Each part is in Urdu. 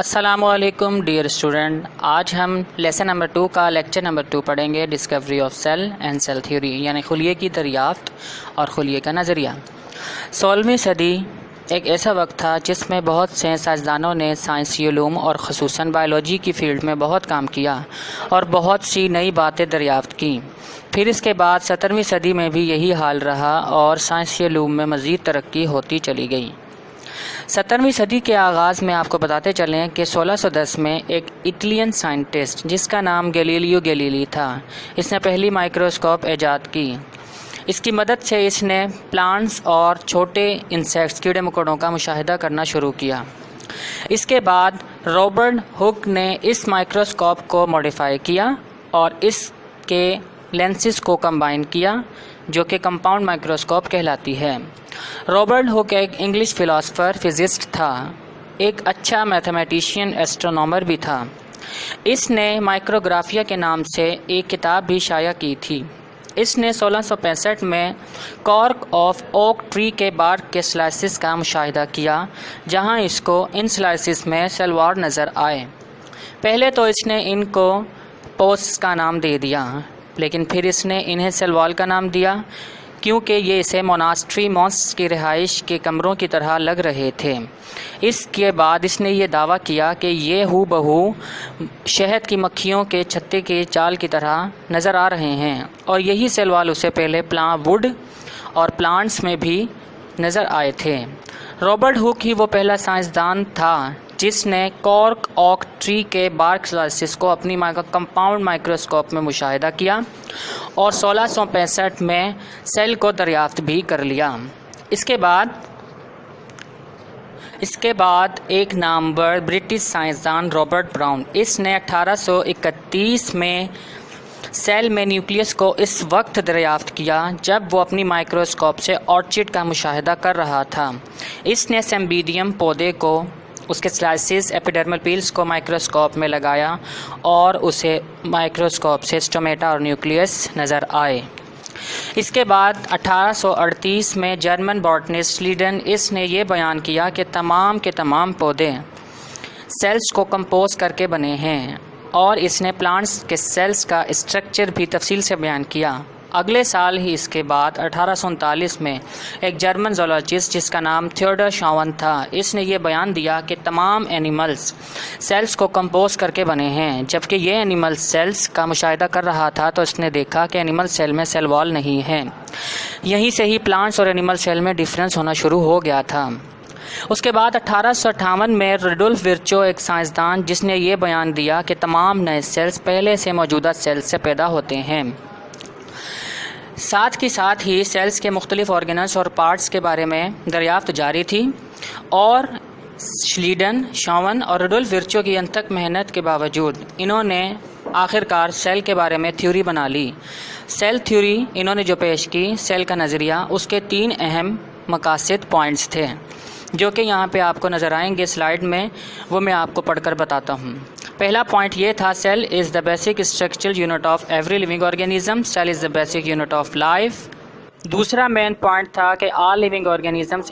السلام علیکم ڈیئر اسٹوڈنٹ، آج ہم لیسن نمبر 2 کا لیکچر نمبر 2 پڑھیں گے، discovery of cell and cell theory, یعنی خلیے کی دریافت اور خلیے کا نظریہ۔ 16ویں صدی ایک ایسا وقت تھا جس میں بہت سے سائنسدانوں نے سائنسی علوم اور خصوصاً بائیولوجی کی فیلڈ میں بہت کام کیا اور بہت سی نئی باتیں دریافت کیں۔ پھر اس کے بعد 17ویں صدی میں بھی یہی حال رہا اور سائنسی علوم میں مزید ترقی ہوتی چلی گئی۔ 17ویں صدی کے آغاز میں آپ کو بتاتے چلیں کہ 1610 میں ایک اٹلین سائنٹسٹ جس کا نام گیلیلیو گیلیلی تھا، اس نے پہلی مائکروسکوپ ایجاد کی۔ اس کی مدد سے اس نے پلانٹس اور چھوٹے انسیکٹس کیڑے مکوڑوں کا مشاہدہ کرنا شروع کیا۔ اس کے بعد رابرٹ ہک نے اس مائکروسکوپ کو موڈیفائی کیا اور اس کے لینسز کو کمبائن کیا، جو کہ کمپاؤنڈ مائکروسکوپ کہلاتی ہے۔ رابرٹ ہک ایک انگلش فلاسفر، فزسٹ تھا، ایک اچھا میتھمیٹیشین، ایسٹرونامر بھی تھا۔ اس نے مائکروگرافیا کے نام سے ایک کتاب بھی شائع کی تھی۔ اس نے 1665 میں کارک آف اوک ٹری کے بارک کے سلائسز کا مشاہدہ کیا، جہاں اس کو ان سلائسز میں سیل وال نظر آئے۔ پہلے تو اس نے ان کو پوسٹس کا نام دے دیا، لیکن پھر اس نے انہیں سیل وال کا نام دیا کیونکہ یہ اسے موناسٹری مونکس کی رہائش کے کمروں کی طرح لگ رہے تھے۔ اس کے بعد اس نے یہ دعویٰ کیا کہ یہ ہو بہو شہد کی مکھیوں کے چھتے کے جال کی طرح نظر آ رہے ہیں، اور یہی سیل وال اسے پہلے ووڈ اور پلانٹس میں بھی نظر آئے تھے۔ رابرٹ ہک ہی وہ پہلا سائنسدان تھا جس نے کارک اوک ٹری کے بارک سلائسز کو اپنی کمپاؤنڈ مائکروسکوپ میں مشاہدہ کیا اور 1665 میں سیل کو دریافت بھی کر لیا۔ اس کے بعد ایک نامور برٹش سائنسدان رابرٹ براؤن، اس نے 1831 میں سیل میں نیوکلیس کو اس وقت دریافت کیا جب وہ اپنی مائکروسکوپ سے آرچڈ کا مشاہدہ کر رہا تھا۔ اس نے سیمبیڈیم پودے کو، اس کے سلائسز، ایپیڈرمل پیلز کو مائکروسکوپ میں لگایا اور اسے مائکروسکوپ سے سٹومیٹا اور نیوکلیس نظر آئے۔ اس کے بعد 1838 میں جرمن باٹنسٹ لیڈن، اس نے یہ بیان کیا کہ تمام کے تمام پودے سیلز کو کمپوز کر کے بنے ہیں، اور اس نے پلانٹس کے سیلز کا اسٹرکچر بھی تفصیل سے بیان کیا۔ اگلے سال ہی اس کے بعد 1839 میں ایک جرمن زولوجسٹ جس کا نام تھیوڈر شاون تھا، اس نے یہ بیان دیا کہ تمام اینیملز سیلز کو کمپوز کر کے بنے ہیں۔ جبکہ یہ اینیمل سیلز کا مشاہدہ کر رہا تھا تو اس نے دیکھا کہ اینیمل سیل میں سیل وال نہیں ہے۔ یہیں سے ہی پلانٹس اور اینیمل سیل میں ڈفرینس ہونا شروع ہو گیا تھا۔ اس کے بعد 1858 میں رڈولف ورچو، ایک سائنسدان، جس نے یہ بیان دیا کہ تمام نئے سیلز پہلے سے موجودہ سیلز سے پیدا ہوتے ہیں۔ ساتھ ہی سیلز کے مختلف آرگنلز اور پارٹس کے بارے میں دریافت جاری تھی، اور شلیڈن، شاون اور رڈولف ورچو کی انتھک محنت کے باوجود انہوں نے آخرکار سیل کے بارے میں تھیوری بنا لی۔ سیل تھیوری انہوں نے جو پیش کی، سیل کا نظریہ، اس کے 3 اہم مقاصد پوائنٹس تھے، جو کہ یہاں پہ آپ کو نظر آئیں گے سلائیڈ میں، وہ میں آپ کو پڑھ کر بتاتا ہوں۔ پہلا پوائنٹ یہ تھا، cell is the basic structural unit of every living organism, cell is the basic unit of life. دوسرا مین پوائنٹ تھا کہ all living organisms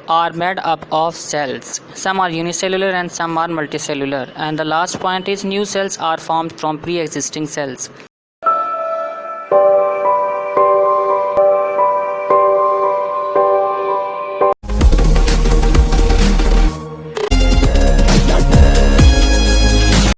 are made up of cells. Some are unicellular and some are multicellular. And the last point is new cells are formed from pre-existing cells.